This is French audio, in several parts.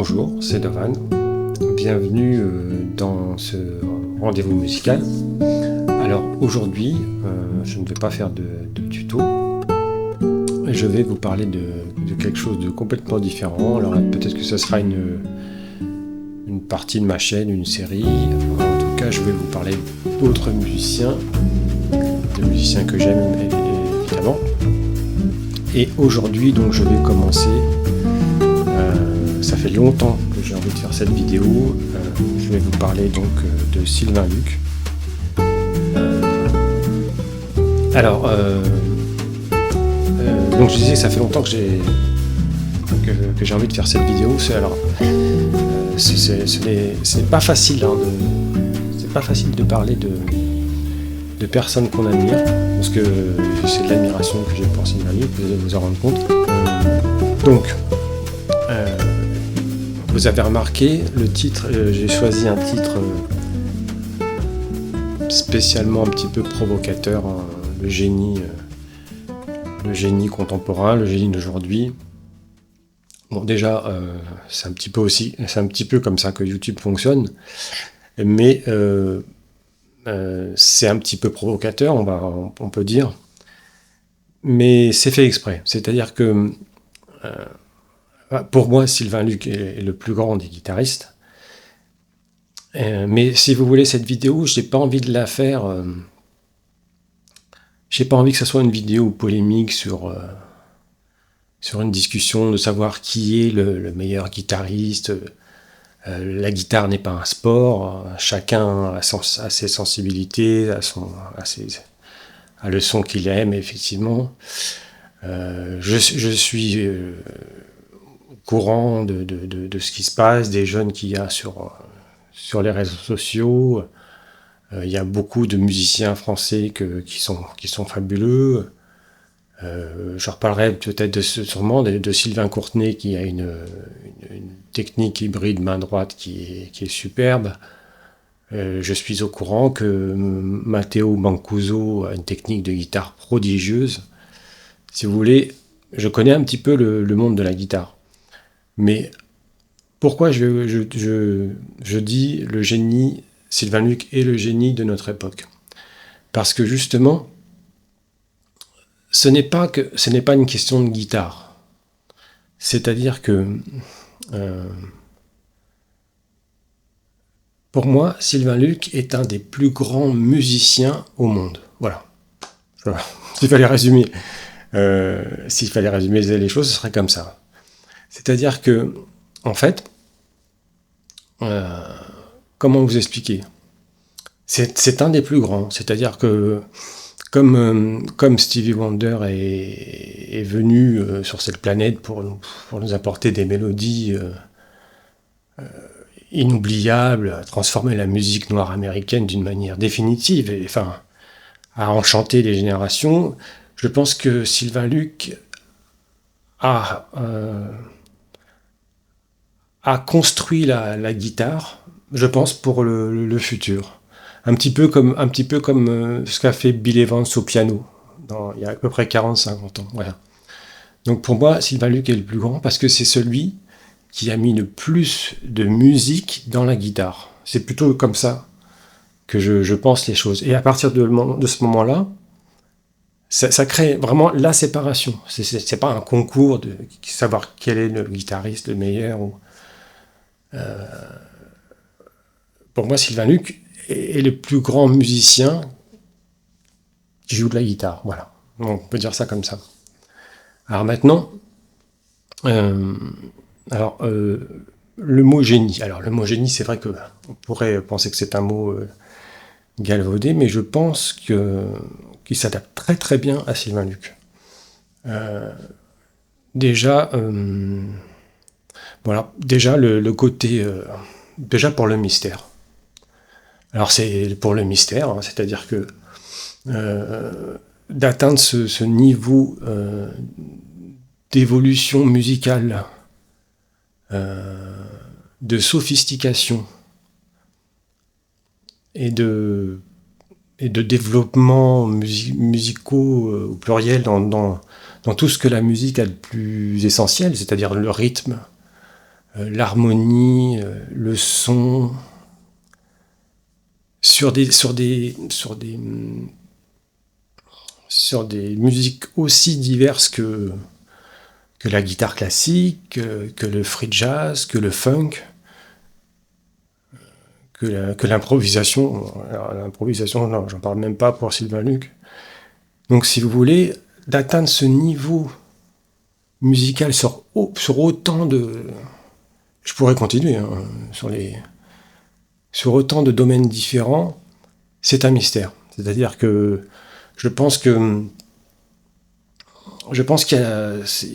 Bonjour, c'est Dovan. Bienvenue dans ce rendez-vous musical. Alors aujourd'hui, je ne vais pas faire de tuto. Je vais vous parler de quelque chose de complètement différent. Alors peut-être que ce sera une partie de ma chaîne, une série. En tout cas, je vais vous parler d'autres musiciens, de musiciens que j'aime évidemment. Et aujourd'hui, donc, je vais commencer. Ça fait longtemps que j'ai envie de faire cette vidéo. Je vais vous parler donc de Sylvain Luc. Donc je disais que ça fait longtemps que j'ai envie de faire cette vidéo. C'est pas facile, c'est pas facile de parler de personnes qu'on admire, parce que c'est de l'admiration que j'ai pour Sylvain Luc, vous allez vous en rendre compte. Donc vous avez remarqué le titre, j'ai choisi un titre spécialement un petit peu provocateur, hein, le génie contemporain, le génie d'aujourd'hui. Bon, déjà, c'est un petit peu comme ça que YouTube fonctionne, mais c'est un petit peu provocateur, on peut dire, mais c'est fait exprès. C'est-à-dire que pour moi, Sylvain Luc est le plus grand des guitaristes. Mais si vous voulez, cette vidéo, j'ai pas envie de la faire. J'ai pas envie que ce soit une vidéo polémique sur une discussion de savoir qui est le meilleur guitariste. La guitare n'est pas un sport. Chacun a ses sensibilités, a le son qu'il aime, effectivement. Je suis au courant de ce qui se passe, des jeunes qu'il y a sur les réseaux sociaux. Il y a beaucoup de musiciens français qui sont fabuleux. Je reparlerai peut-être sûrement de Sylvain Courtenay, qui a une technique hybride main droite qui est superbe. Je suis au courant que Matteo Mancuso a une technique de guitare prodigieuse. Si vous voulez, je connais un petit peu le monde de la guitare. Mais pourquoi je dis le génie, Sylvain Luc est le génie de notre époque? Parce que justement, ce n'est pas une question de guitare. C'est-à-dire que pour moi, Sylvain Luc est un des plus grands musiciens au monde. Voilà. S'il fallait résumer les choses, ce serait comme ça. C'est-à-dire que, en fait, comment vous expliquer ? C'est un des plus grands. C'est-à-dire que, comme Stevie Wonder est venu sur cette planète pour nous apporter des mélodies inoubliables, à transformer la musique noire américaine d'une manière définitive, et enfin, à enchanter les générations, je pense que Sylvain Luc a construit la guitare, je pense, pour le futur. Un petit peu comme ce qu'a fait Bill Evans au piano, il y a à peu près 40-50 ans. Voilà. Donc pour moi, Sylvain Luc est le plus grand parce que c'est celui qui a mis le plus de musique dans la guitare. C'est plutôt comme ça que je pense les choses. Et à partir de ce moment-là, ça crée vraiment la séparation. C'est pas un concours de savoir quel est le guitariste le meilleur. Pour moi, Sylvain Luc est le plus grand musicien qui joue de la guitare. Voilà. On peut dire ça comme ça. Alors maintenant, le mot génie. Alors le mot génie, c'est vrai que on pourrait penser que c'est un mot galvaudé, mais je pense qu'il s'adapte très très bien à Sylvain Luc. Déjà le côté, déjà pour le mystère. Alors c'est pour le mystère, hein, c'est-à-dire que d'atteindre ce niveau d'évolution musicale, de sophistication et de développement musicaux au pluriel dans tout ce que la musique a de plus essentiel, c'est-à-dire le rythme, l'harmonie, le son, sur des musiques aussi diverses que la guitare classique, que le free jazz, que le funk, que l'improvisation. Alors, l'improvisation, non, j'en parle même pas pour Sylvain Luc. Donc, si vous voulez, d'atteindre ce niveau musical sur autant de... Je pourrais continuer, hein, sur autant de domaines différents, c'est un mystère. C'est-à-dire que je pense qu'il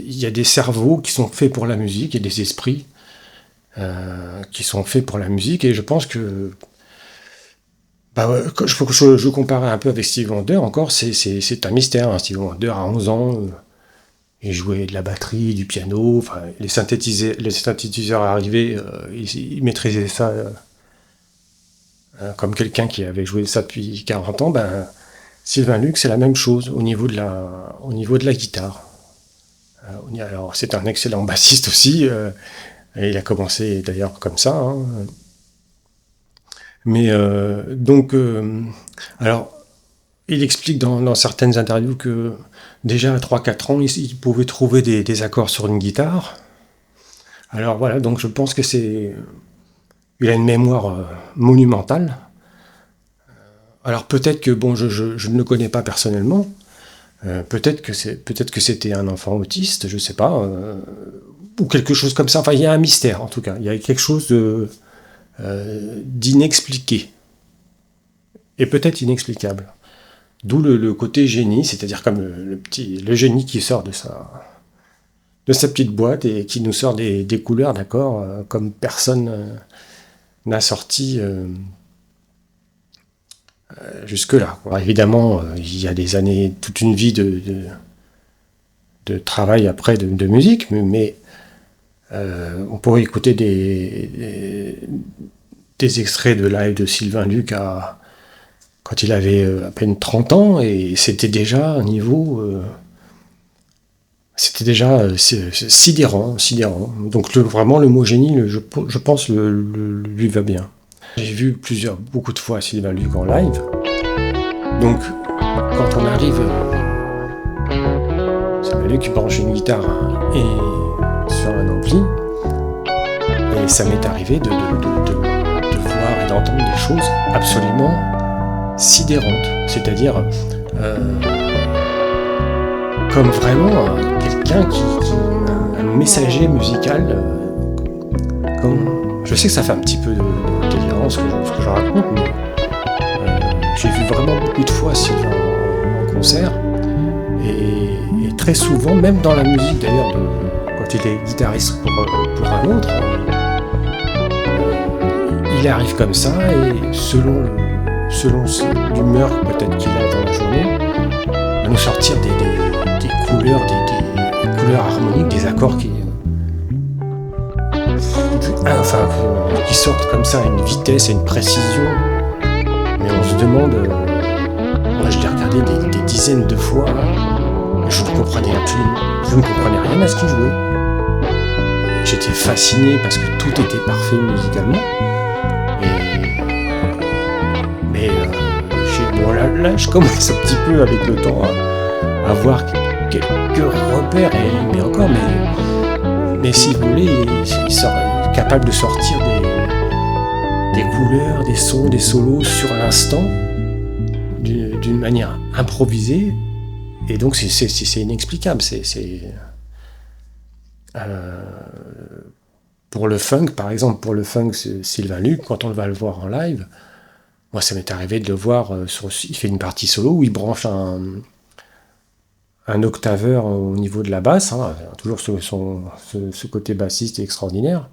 y a des cerveaux qui sont faits pour la musique et des esprits qui sont faits pour la musique, et je pense que je comparais un peu avec Stevie Wonder. Encore, c'est un mystère, hein. Stevie Wonder à 11 ans, il jouait de la batterie, du piano, enfin, les synthétiseurs arrivaient, il maîtrisait ça comme quelqu'un qui avait joué ça depuis 40 ans. Sylvain Luc, c'est la même chose au niveau de la guitare. Alors, c'est un excellent bassiste aussi, et il a commencé d'ailleurs comme ça, hein. Mais alors, il explique dans certaines interviews que déjà à 3-4 ans, il pouvait trouver des accords sur une guitare. Alors voilà, donc je pense que il a une mémoire monumentale. Alors peut-être que, bon, je ne le connais pas personnellement, peut-être que c'était un enfant autiste, je sais pas, ou quelque chose comme ça. Enfin, il y a un mystère, en tout cas. Il y a quelque chose d'inexpliqué, et peut-être inexplicable. D'où le côté génie, c'est-à-dire comme le génie qui sort de sa petite boîte et qui nous sort des couleurs, d'accord, comme personne n'a sorti jusque-là, quoi. Évidemment, il y a des années, toute une vie de travail après de musique, mais on pourrait écouter des extraits de live de Sylvain Luc quand il avait à peine 30 ans, et c'était déjà un niveau... c'était déjà sidérant. Donc vraiment, le mot génie, je pense, lui va bien. J'ai vu beaucoup de fois Sylvain Luc en live. Donc, quand on arrive, Sylvain Luc branche une guitare sur un ampli, et ça m'est arrivé de voir et d'entendre des choses absolument sidérantes. C'est-à-dire, comme vraiment quelqu'un un messager musical, je sais que ça fait un petit peu de délirant ce que je raconte, mais j'ai vu vraiment beaucoup de fois Sylvain en concert, et très souvent, même dans la musique d'ailleurs, quand il est guitariste pour un autre, il arrive comme ça, et selon l'humeur peut-être qu'il a dans la journée, il va nous sortir des couleurs, des couleurs harmoniques, des accords qui sortent comme ça à une vitesse et une précision. Mais on se demande, moi je l'ai regardé des dizaines de fois, et je ne comprenais rien à ce qu'il jouait. J'étais fasciné parce que tout était parfait musicalement. Mais là je commence un petit peu avec le temps à voir quelques repères, mais si vous voulez, il serait capable de sortir des couleurs, des sons, des solos sur l'instant, d'une manière improvisée, et donc c'est inexplicable. Pour le funk, par exemple, Sylvain Luc, quand on va le voir en live, moi ça m'est arrivé de le voir, il fait une partie solo où il branche un octaveur au niveau de la basse, hein, toujours ce côté bassiste extraordinaire.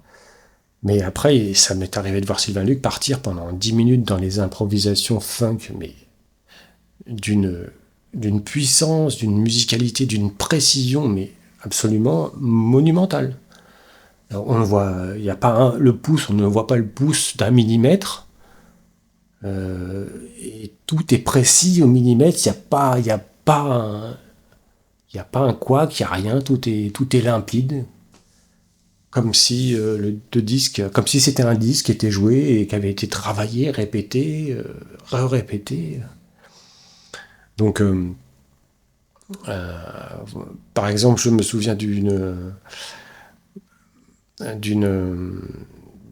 Mais après, ça m'est arrivé de voir Sylvain Luc partir pendant 10 minutes dans les improvisations funk, mais d'une puissance, d'une musicalité, d'une précision, mais absolument monumentale. Alors, on ne voit, il n'y a pas le pouce, on ne voit pas le pouce d'un millimètre, et tout est précis au millimètre. Il n'y a pas un couac, il n'y a rien, tout est limpide. comme si comme si c'était un disque qui était joué et qui avait été travaillé, répété, répété. Donc, par exemple, je me souviens d'une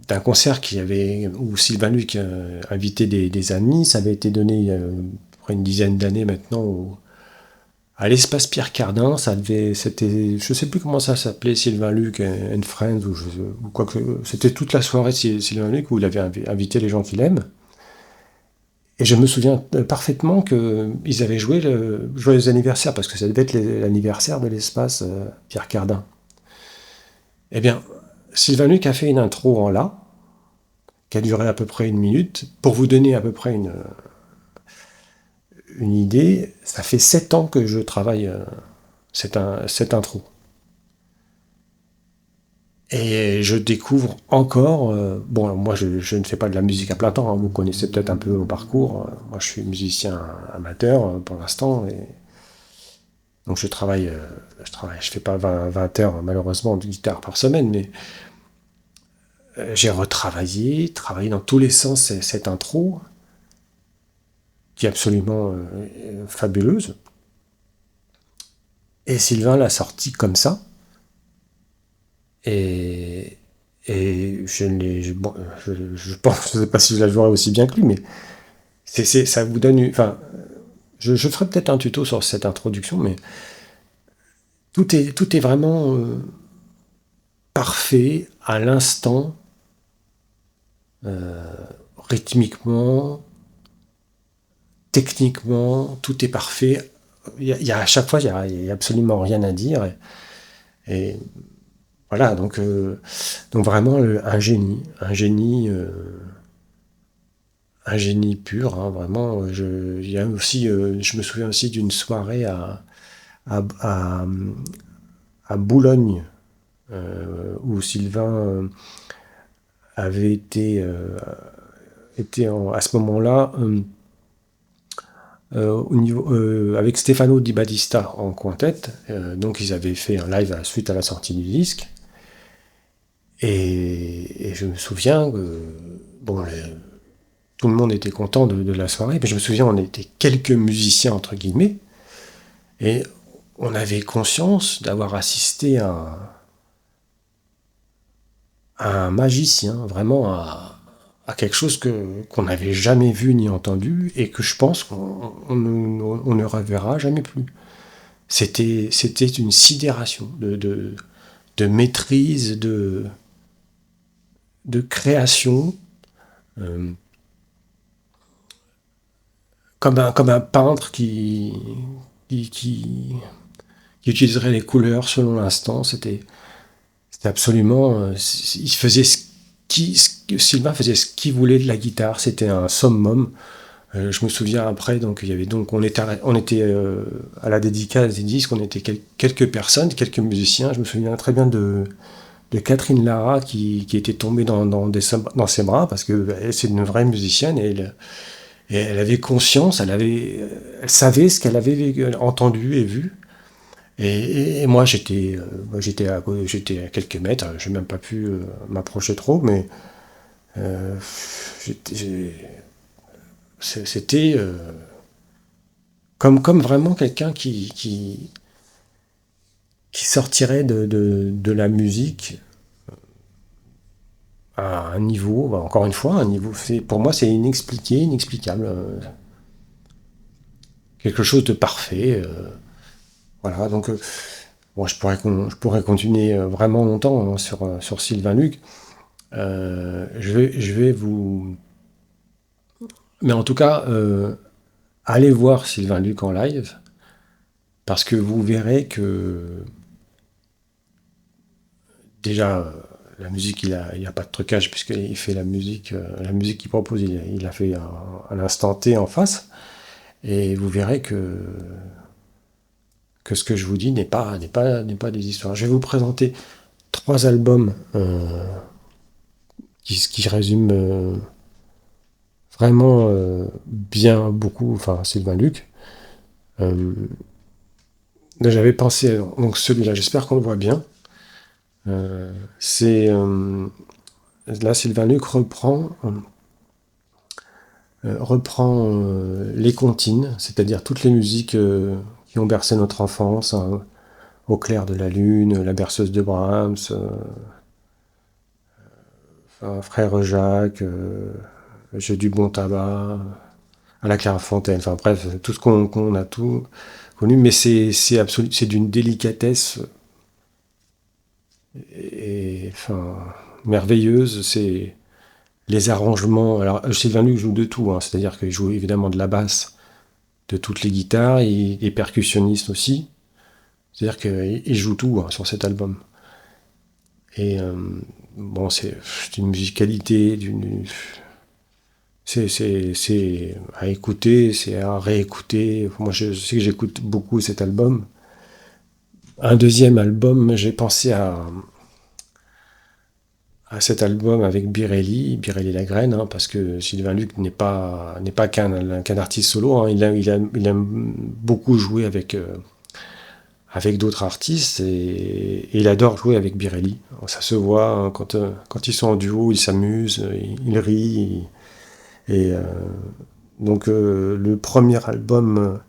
d'un concert où Sylvain Luc invitait des amis. Ça avait été donné il y a près une dizaine d'années maintenant à l'espace Pierre Cardin. C'était, je sais plus comment ça s'appelait, Sylvain Luc and Friends ou quoi que. C'était toute la soirée Sylvain Luc où il avait invité les gens qu'il aime. Et je me souviens parfaitement qu'ils avaient joué le Joyeux anniversaire, parce que ça devait être l'anniversaire de l'espace Pierre Cardin. Eh bien, Sylvain Luc a fait une intro en la, qui a duré à peu près 1 minute. Pour vous donner à peu près une idée, ça fait 7 ans que je travaille cette intro. Et je découvre encore. Bon, moi, je ne fais pas de la musique à plein temps. Hein, vous connaissez peut-être un peu mon parcours. Moi, je suis musicien amateur pour l'instant. Donc, je fais pas 20 heures, malheureusement, de guitare par semaine. Mais j'ai travaillé dans tous les sens cette intro, qui est absolument fabuleuse. Et Sylvain l'a sortie comme ça. Et, et je pense, je ne sais pas si je la jouerai aussi bien que lui, mais ça vous donne. Enfin, je ferai peut-être un tuto sur cette introduction, mais tout est vraiment parfait à l'instant, rythmiquement, techniquement, tout est parfait. À chaque fois, il y a absolument rien à dire. Et voilà, donc vraiment un génie pur, hein, vraiment. Je me souviens aussi d'une soirée à, à- à Boulogne, où Sylvain avait été à ce moment-là avec Stefano Di Battista en quintet. Donc ils avaient fait un live suite à la sortie du disque. Et je me souviens que bon, tout le monde était content de la soirée, mais je me souviens, on était quelques musiciens, entre guillemets, et on avait conscience d'avoir assisté à un magicien, vraiment à quelque chose qu'on n'avait jamais vu ni entendu, et que je pense qu'on ne reverra jamais plus. C'était une sidération de maîtrise, de création, euh, comme un peintre qui, qui, qui utiliserait les couleurs selon l'instant. C'était absolument. Il faisait Sylvain faisait ce qu'il voulait de la guitare. C'était un summum. Je me souviens après, donc il y avait donc on était à la dédicace des disques, on était quelques personnes, quelques musiciens. Je me souviens très bien de Catherine Lara qui était tombée dans ses bras parce que c'est une vraie musicienne et elle avait conscience, elle savait ce qu'elle avait entendu et vu. Et moi j'étais à quelques mètres, j'ai même pas pu m'approcher trop, mais euh, c'était comme vraiment quelqu'un qui sortirait de la musique à un niveau, bah, encore une fois, un niveau, pour moi c'est inexpliqué, inexplicable, quelque chose de parfait. Voilà, donc bon, je pourrais continuer vraiment longtemps hein, sur Sylvain Luc. Je vais vous. Mais en tout cas, allez voir Sylvain Luc en live, parce que vous verrez que déjà, la musique, il a pas de trucage, puisqu'il fait la musique qu'il propose, il a fait un instant T en face, et vous verrez que ce que je vous dis n'est pas des histoires. Je vais vous présenter 3 albums qui résument vraiment bien beaucoup, enfin Sylvain Luc. Là, j'avais pensé, donc celui-là, j'espère qu'on le voit bien. C'est là, Sylvain Luc reprend les comptines, c'est-à-dire toutes les musiques qui ont bercé notre enfance, hein, Au clair de la lune, La berceuse de Brahms, Frère Jacques, J'ai du bon tabac, à la Clairefontaine, enfin bref, tout ce qu'on a tout connu, mais c'est d'une délicatesse enfin merveilleuse. C'est les arrangements. Alors Sylvain Luc joue de tout, hein, c'est-à-dire qu'il joue évidemment de la basse, de toutes les guitares, et est percussionniste aussi. C'est-à-dire qu'il joue tout, hein, sur cet album. Et bon, c'est une musicalité, c'est à écouter, c'est à réécouter. Moi, je sais que j'écoute beaucoup cet album. Un deuxième album, j'ai pensé à cet album avec Birelli Lagrène, hein, parce que Sylvain Luc n'est pas qu'un artiste solo, hein. Il aime beaucoup jouer avec d'autres artistes, et il adore jouer avec Birelli. Ça se voit, hein, quand ils sont en duo, ils s'amusent, ils rient. Et donc le premier album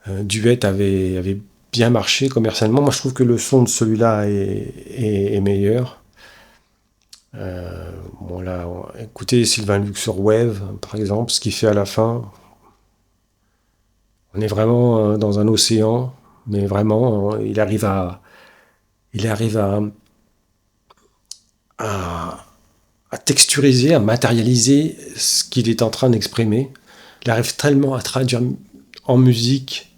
Duet avait bien marché commercialement. Moi, je trouve que le son de celui-là est meilleur. Bon, là, écoutez Sylvain Luc sur Wave, par exemple, ce qu'il fait à la fin. On est vraiment dans un océan, mais vraiment, il arrive à texturiser, à matérialiser ce qu'il est en train d'exprimer. Il arrive tellement à traduire en musique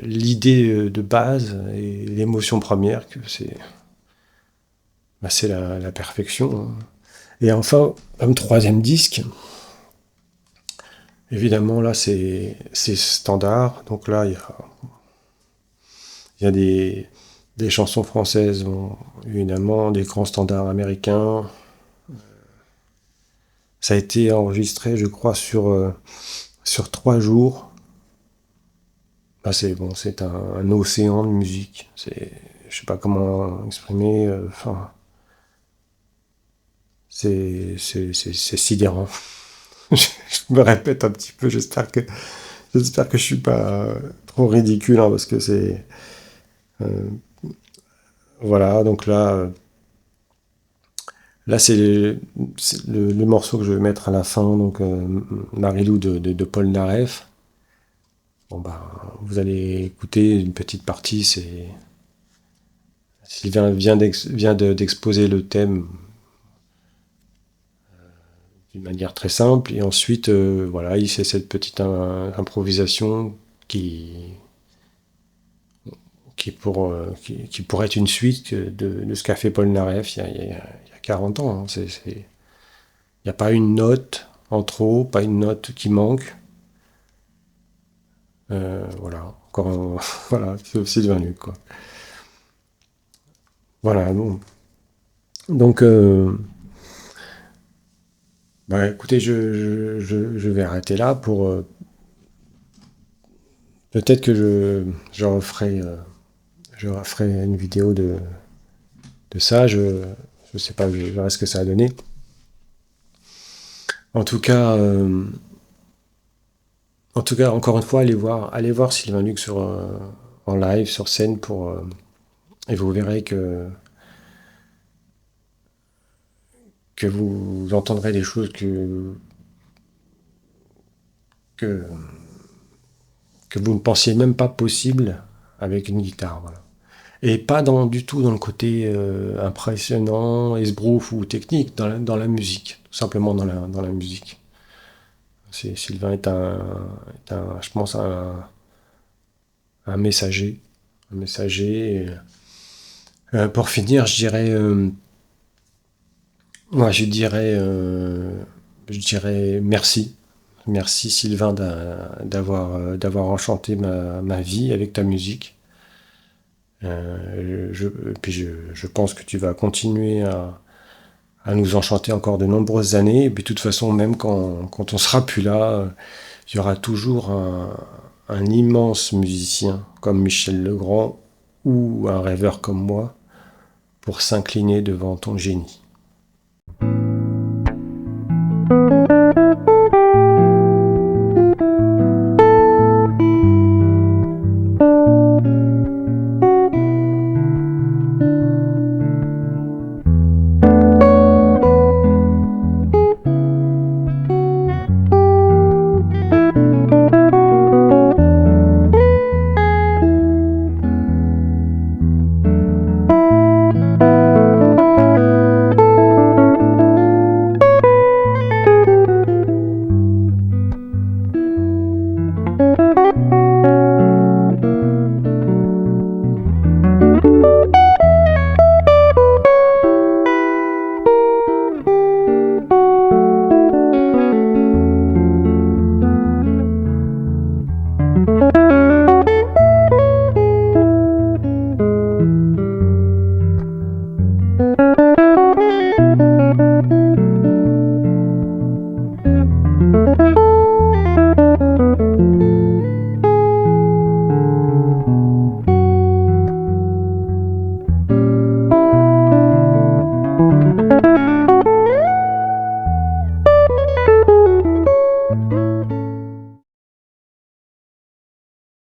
l'idée de base et l'émotion première que c'est la perfection, hein. Et enfin, comme troisième disque, évidemment, là, c'est standard. Donc là, il y a des chansons françaises, bon, évidemment, des grands standards américains. Ça a été enregistré, je crois, sur 3 jours. Bah, c'est bon, c'est un océan de musique. Je sais pas comment exprimer. Enfin, c'est sidérant. Je me répète un petit peu. J'espère que je suis pas trop ridicule, hein, parce que euh, voilà. Donc là, c'est le morceau que je vais mettre à la fin. Donc Marilou de Paul Naref. Bon, bah, vous allez écouter une petite partie. Sylvain vient d'exposer le thème d'une manière très simple, et ensuite, voilà, il fait cette petite improvisation qui pourrait être une suite de ce qu'a fait Paul Naref il y a 40 ans, hein. Il n'y a pas une note en trop, pas une note qui manque. Voilà, voilà, c'est Sylvain Luc, quoi. Voilà, bon. Donc, bah, écoutez, je vais arrêter là pour. Peut-être que je referai une vidéo de ça. Je sais pas, je verrai ce que ça a donné. En tout cas, encore une fois, allez voir Sylvain Luc en live, sur scène, et vous verrez que vous entendrez des choses que, que vous ne pensiez même pas possible avec une guitare. Voilà. Et pas du tout dans le côté impressionnant, esbrouf ou technique, dans la musique, tout simplement dans la musique. Sylvain je pense, un messager. Un messager. Pour finir, je dirais merci. Merci Sylvain d'avoir enchanté ma vie avec ta musique. Puis je pense que tu vas continuer à nous enchanter encore de nombreuses années. Et puis de toute façon, même quand on sera plus là, il y aura toujours un immense musicien comme Michel Legrand ou un rêveur comme moi pour s'incliner devant ton génie.